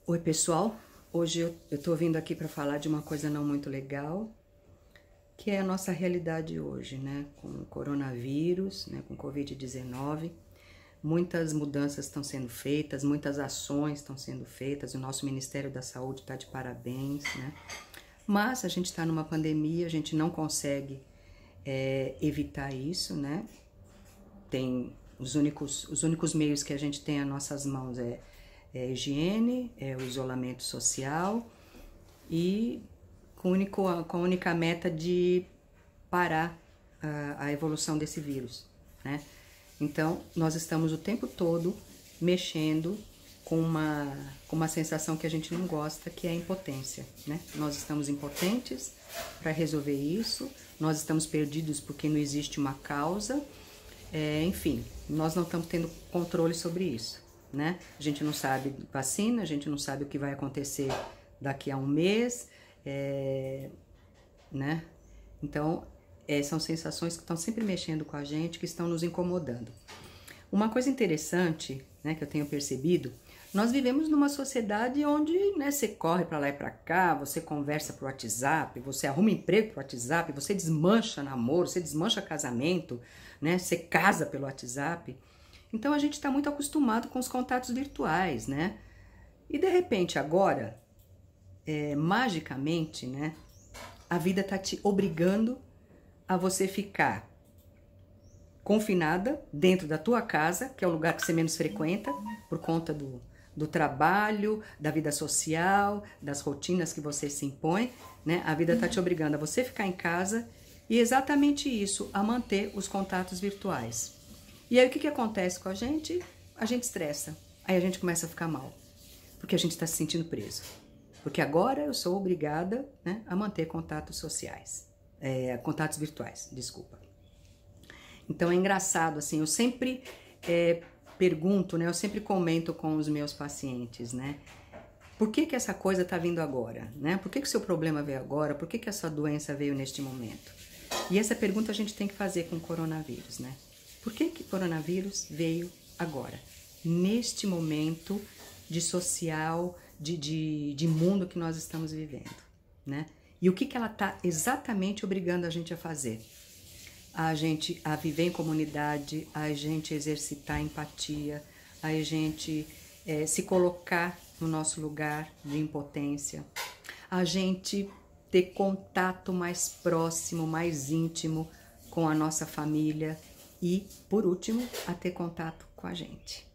Oi pessoal, hoje eu tô vindo aqui para falar de uma coisa não muito legal, que é a nossa realidade hoje, né? Com o coronavírus, né? Com Covid-19, muitas mudanças estão sendo feitas, muitas ações estão sendo feitas, o nosso Ministério da Saúde está de parabéns, né? Mas a gente está numa pandemia, a gente não consegue evitar isso, né? Tem os únicos meios que a gente tem às nossas mãos é a higiene, é o isolamento social e com a única meta de parar a evolução desse vírus, né? Então, nós estamos o tempo todo mexendo com uma sensação que a gente não gosta, que é a impotência, né? Nós estamos impotentes para resolver isso, nós estamos perdidos porque não existe uma causa, enfim, nós não estamos tendo controle sobre isso, né? A gente não sabe vacina, a gente não sabe o que vai acontecer daqui a um mês, né? Então, são sensações que estão sempre mexendo com a gente, que estão nos incomodando. Uma coisa interessante, né, que eu tenho percebido, nós vivemos numa sociedade onde, né, você corre para lá e para cá, você conversa pro WhatsApp, você arruma emprego pro WhatsApp, você desmancha namoro, você desmancha casamento, né, você casa pelo WhatsApp. Então a gente está muito acostumado com os contatos virtuais, né? E de repente agora, magicamente, né, a vida tá te obrigando a você ficar confinada dentro da tua casa, que é o lugar que você menos frequenta, por conta do trabalho, da vida social, das rotinas que você se impõe, né? A vida tá te obrigando a você ficar em casa e exatamente isso, a manter os contatos virtuais. E aí o que acontece com a gente? A gente estressa, aí a gente começa a ficar mal, porque a gente está se sentindo preso. Porque agora eu sou obrigada, né, a manter contatos sociais, contatos virtuais, desculpa. Então é engraçado, assim, eu sempre pergunto, né, eu sempre comento com os meus pacientes, né, por que essa coisa está vindo agora, né? Por que o seu problema veio agora? Por que essa doença veio neste momento? E essa pergunta a gente tem que fazer com o coronavírus, né? Por que o coronavírus veio agora? Neste momento de social, de mundo que nós estamos vivendo, né? E o que ela está exatamente obrigando a gente a fazer? A gente a viver em comunidade, a gente exercitar empatia, a gente se colocar no nosso lugar de impotência, a gente ter contato mais próximo, mais íntimo com a nossa família e, por último, a ter contato com a gente.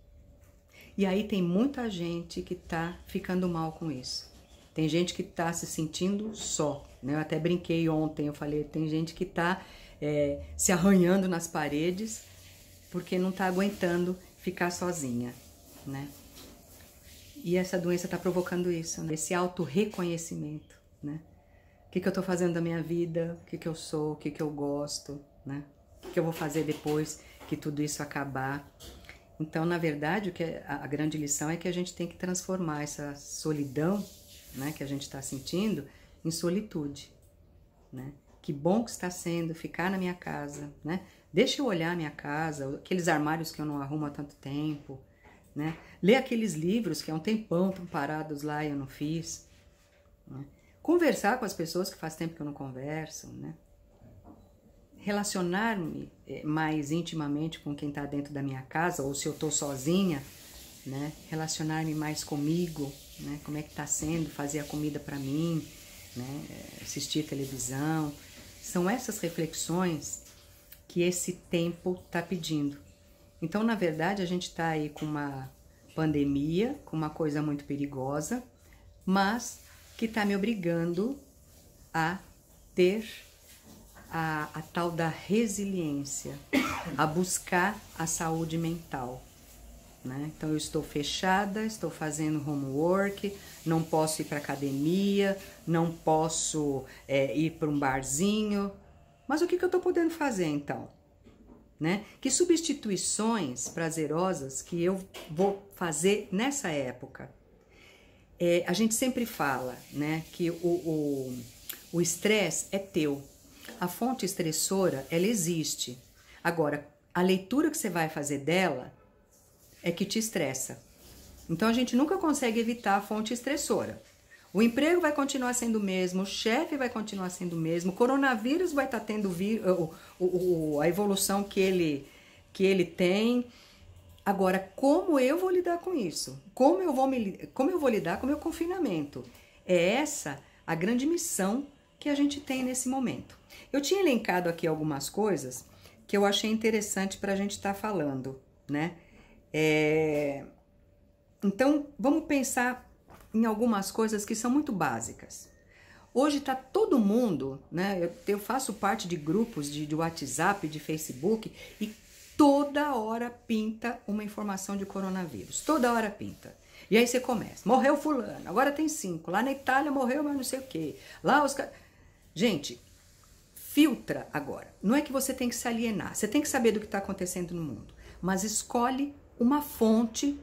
E aí tem muita gente que tá ficando mal com isso. Tem gente que tá se sentindo só, né? Eu até brinquei ontem, eu falei, tem gente que tá se arranhando nas paredes porque não tá aguentando ficar sozinha, né? E essa doença tá provocando isso, né? Esse auto-reconhecimento, né? O que eu tô fazendo da minha vida, o que eu sou, o que eu gosto, né? O que eu vou fazer depois que tudo isso acabar. Então, na verdade, o que a grande lição é que a gente tem que transformar essa solidão, né, que a gente está sentindo em solitude, né? Que bom que está sendo ficar na minha casa, né? Deixa eu olhar a minha casa, aqueles armários que eu não arrumo há tanto tempo, né? Ler aqueles livros que há um tempão estão parados lá e eu não fiz, né? Conversar com as pessoas que faz tempo que eu não converso, né? Relacionar-me mais intimamente com quem está dentro da minha casa, ou se eu estou sozinha, né? Relacionar-me mais comigo, né? Como é que está sendo fazer a comida para mim, né? Assistir televisão. São essas reflexões que esse tempo está pedindo. Então, na verdade, a gente está aí com uma pandemia, com uma coisa muito perigosa, mas que está me obrigando a ter a tal da resiliência, a buscar a saúde mental, né? Então eu estou fechada, estou fazendo homework, não posso ir para academia, não posso ir para um barzinho, mas o que eu estou podendo fazer então? Né? Que substituições prazerosas que eu vou fazer nessa época? A gente sempre fala, né, que o estresse é teu. A fonte estressora, ela existe. Agora, a leitura que você vai fazer dela é que te estressa. Então a gente nunca consegue evitar a fonte estressora. O emprego vai continuar sendo o mesmo, o chefe vai continuar sendo o mesmo, o coronavírus vai estar tendo a evolução que ele tem. Agora, como eu vou lidar com isso? Como eu vou lidar com o meu confinamento? É essa a grande missão que a gente tem nesse momento. Eu tinha elencado aqui algumas coisas que eu achei interessante para a gente estar falando, né? Então, vamos pensar em algumas coisas que são muito básicas. Hoje está todo mundo, né? Eu faço parte de grupos de WhatsApp, de Facebook, e toda hora pinta uma informação de coronavírus. Toda hora pinta. E aí você começa. Morreu fulano, agora tem 5. Lá na Itália morreu, mas não sei o quê. Lá os caras... Gente, filtra agora. Não é que você tem que se alienar. Você tem que saber do que está acontecendo no mundo. Mas escolhe uma fonte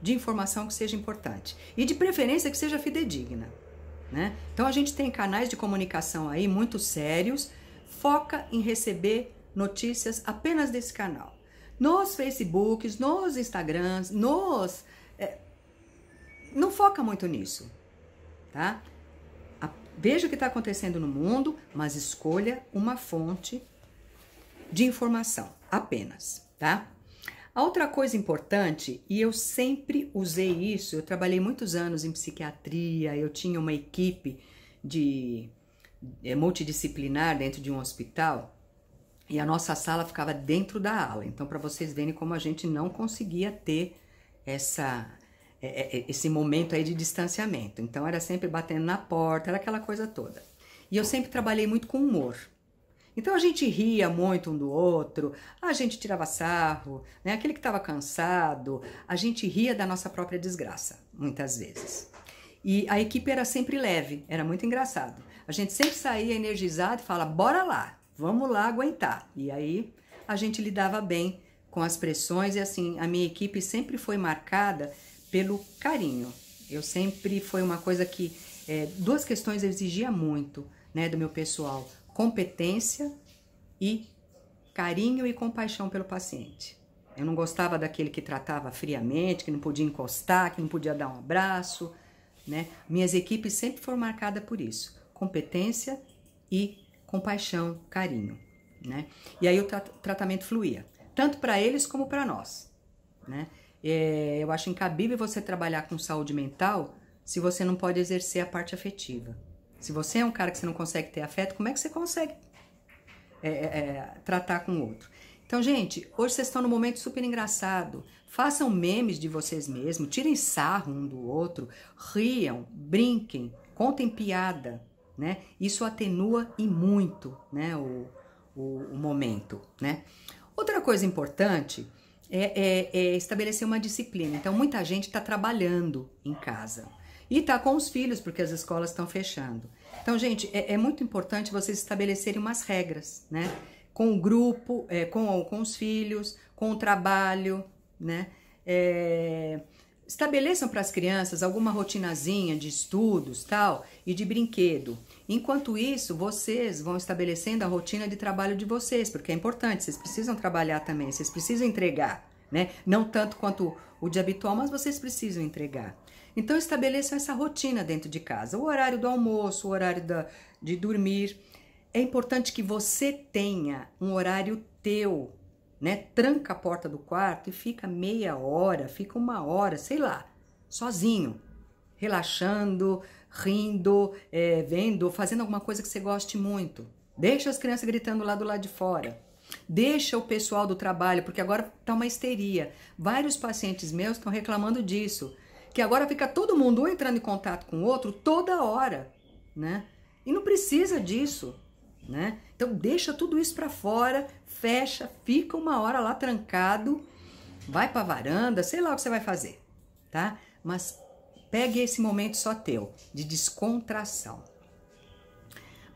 de informação que seja importante. E de preferência que seja fidedigna, né? Então a gente tem canais de comunicação aí muito sérios. Foca em receber notícias apenas desse canal. Nos Facebooks, nos Instagrams, não foca muito nisso, tá? Veja o que está acontecendo no mundo, mas escolha uma fonte de informação apenas, tá? A outra coisa importante, e eu sempre usei isso, eu trabalhei muitos anos em psiquiatria, eu tinha uma equipe multidisciplinar dentro de um hospital, e a nossa sala ficava dentro da ala. Então, para vocês verem como a gente não conseguia ter esse momento aí de distanciamento. Então, era sempre batendo na porta, era aquela coisa toda. E eu sempre trabalhei muito com humor. Então, a gente ria muito um do outro, a gente tirava sarro, né? Aquele que estava cansado, a gente ria da nossa própria desgraça, muitas vezes. E a equipe era sempre leve, era muito engraçado. A gente sempre saía energizado e fala, bora lá, vamos lá aguentar. E aí, a gente lidava bem com as pressões e assim, a minha equipe sempre foi marcada pelo carinho. Foi uma coisa que, duas questões eu exigia muito, né, do meu pessoal. Competência e carinho e compaixão pelo paciente. Eu não gostava daquele que tratava friamente, que não podia encostar, que não podia dar um abraço, né? Minhas equipes sempre foram marcadas por isso. Competência e compaixão, carinho, né? E aí o tratamento fluía, tanto para eles como para nós, né? Eu acho incabível você trabalhar com saúde mental se você não pode exercer a parte afetiva. Se você é um cara que você não consegue ter afeto, como é que você consegue tratar com o outro? Então, gente, hoje vocês estão num momento super engraçado. Façam memes de vocês mesmos, tirem sarro um do outro, riam, brinquem, contem piada, né? Isso atenua e muito, né, o momento, né? Outra coisa importante é estabelecer uma disciplina. Então, muita gente está trabalhando em casa. E tá com os filhos, porque as escolas estão fechando. Então, gente, é muito importante vocês estabelecerem umas regras, né? Com o grupo, com os filhos, com o trabalho, né? Estabeleçam para as crianças alguma rotinazinha de estudos, tal, e de brinquedo. Enquanto isso, vocês vão estabelecendo a rotina de trabalho de vocês, porque é importante, vocês precisam trabalhar também, vocês precisam entregar, né? Não tanto quanto o de habitual, mas vocês precisam entregar. Então, estabeleçam essa rotina dentro de casa. O horário do almoço, o horário de dormir. É importante que você tenha um horário teu, né? Tranca a porta do quarto e fica meia hora, fica uma hora, sei lá, sozinho. Relaxando, rindo, vendo, fazendo alguma coisa que você goste muito. Deixa as crianças gritando lá do lado de fora. Deixa o pessoal do trabalho, porque agora tá uma histeria. Vários pacientes meus estão reclamando disso. Que agora fica todo mundo entrando em contato com o outro toda hora, né? E não precisa disso, né? Então deixa tudo isso para fora, fecha, fica uma hora lá trancado, vai para a varanda, sei lá o que você vai fazer, tá? Mas pegue esse momento só teu, de descontração.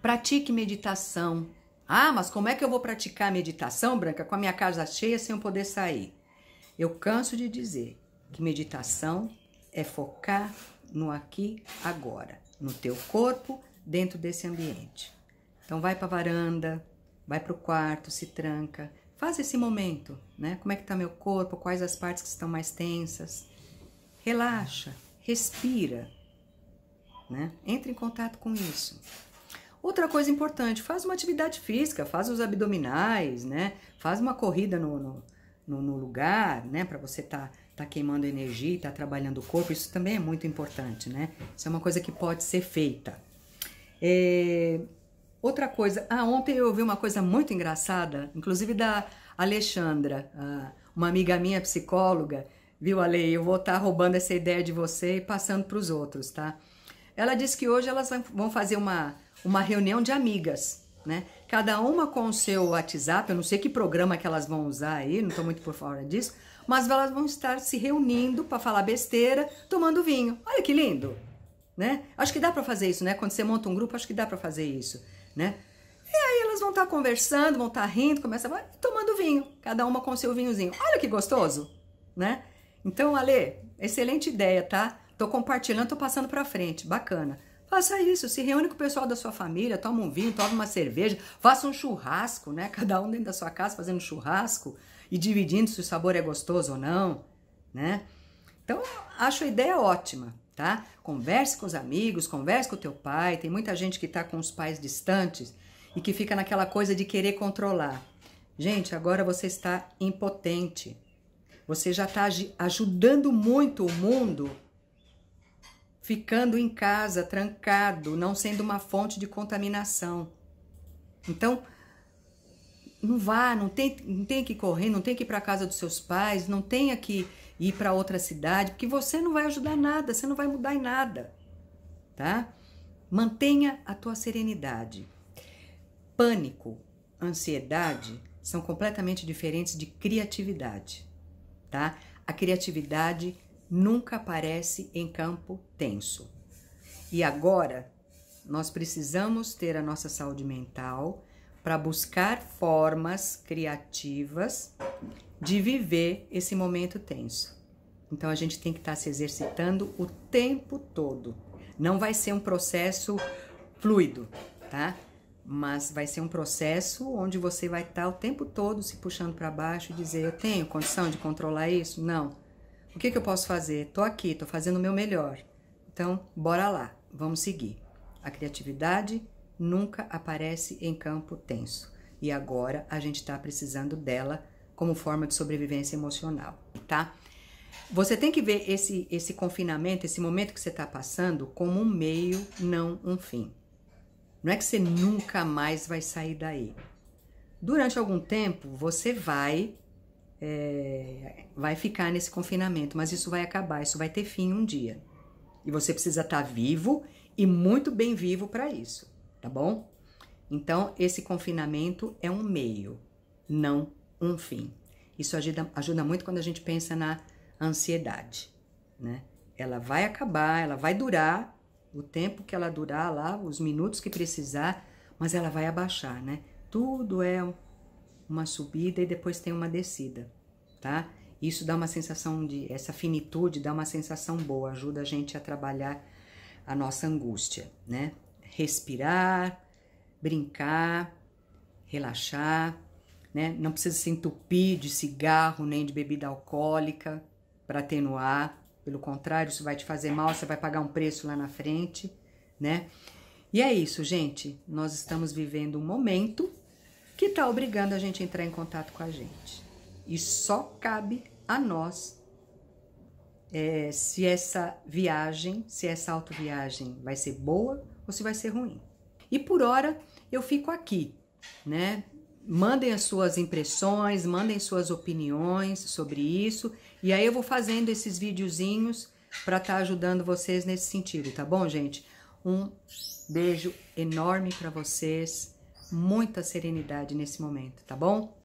Pratique meditação. Ah, mas como é que eu vou praticar meditação, Branca, com a minha casa cheia sem eu poder sair? Eu canso de dizer que meditação é focar no aqui, agora, no teu corpo, dentro desse ambiente. Então vai para a varanda, vai para o quarto, se tranca, faz esse momento, né? Como é que tá meu corpo, quais as partes que estão mais tensas. relaxa, respira, né? Entre em contato com isso. Outra coisa importante, faz uma atividade física, faz os abdominais, né? Faz uma corrida no lugar, né? Para você tá queimando energia e tá trabalhando o corpo, isso também é muito importante, né? Isso é uma coisa que pode ser feita. Outra coisa, ontem eu ouvi uma coisa muito engraçada, inclusive da Alexandra, uma amiga minha, psicóloga, viu, Ale? Eu vou estar roubando essa ideia de você e passando para os outros, tá? Ela disse que hoje elas vão fazer uma reunião de amigas, né? Cada uma com o seu WhatsApp, eu não sei que programa que elas vão usar aí, não estou muito por fora disso, mas elas vão estar se reunindo para falar besteira, tomando vinho. Olha que lindo, né? Acho que dá para fazer isso, né? Quando você monta um grupo, acho que dá para fazer isso, né? E aí elas vão estar conversando, vão estar rindo, tomando vinho, cada uma com o seu vinhozinho. Olha que gostoso, né? Então, Ale, excelente ideia, tá? Tô compartilhando, tô passando pra frente, bacana. Faça isso, se reúne com o pessoal da sua família, toma um vinho, toma uma cerveja, faça um churrasco, né? Cada um dentro da sua casa fazendo churrasco e dividindo se o sabor é gostoso ou não, né? Então, acho a ideia ótima, tá? Converse com os amigos, converse com o teu pai. Tem muita gente que tá com os pais distantes e que fica naquela coisa de querer controlar. Gente, agora você está impotente. Você já está ajudando muito o mundo ficando em casa, trancado, não sendo uma fonte de contaminação. Então, não vá, não tem que correr, não tem que ir para a casa dos seus pais, não tenha que ir para outra cidade, porque você não vai ajudar nada, você não vai mudar em nada, tá? Mantenha a tua serenidade. Pânico, ansiedade são completamente diferentes de criatividade, tá? A criatividade nunca aparece em campo tenso. E agora, nós precisamos ter a nossa saúde mental para buscar formas criativas de viver esse momento tenso. Então, a gente tem que estar se exercitando o tempo todo. Não vai ser um processo fluido, tá? Mas vai ser um processo onde você vai estar o tempo todo se puxando para baixo e dizer, eu tenho condição de controlar isso? Não. O que eu posso fazer? Tô aqui, tô fazendo o meu melhor. Então, bora lá, vamos seguir. A criatividade nunca aparece em campo tenso. E agora a gente tá precisando dela como forma de sobrevivência emocional, tá? Você tem que ver esse confinamento, esse momento que você tá passando, como um meio, não um fim. Não é que você nunca mais vai sair daí. Durante algum tempo, você vai ficar nesse confinamento, mas isso vai acabar, isso vai ter fim um dia. E você precisa estar vivo e muito bem vivo para isso, tá bom? Então, esse confinamento é um meio, não um fim. Isso ajuda muito quando a gente pensa na ansiedade, né? Ela vai acabar, ela vai durar o tempo que ela durar lá, os minutos que precisar, mas ela vai abaixar, né? Tudo é uma subida e depois tem uma descida, tá? Isso dá uma sensação essa finitude dá uma sensação boa, ajuda a gente a trabalhar a nossa angústia, né? Respirar, brincar, relaxar, né? Não precisa se entupir de cigarro nem de bebida alcoólica para atenuar, pelo contrário, isso vai te fazer mal, você vai pagar um preço lá na frente, né? E é isso, gente, nós estamos vivendo um momento que está obrigando a gente a entrar em contato com a gente. E só cabe a nós se essa viagem, se essa autoviagem vai ser boa ou se vai ser ruim. E por hora eu fico aqui, né? Mandem as suas impressões, mandem suas opiniões sobre isso. E aí eu vou fazendo esses videozinhos para estar ajudando vocês nesse sentido, tá bom, gente? Um beijo enorme para vocês. Muita serenidade nesse momento, tá bom?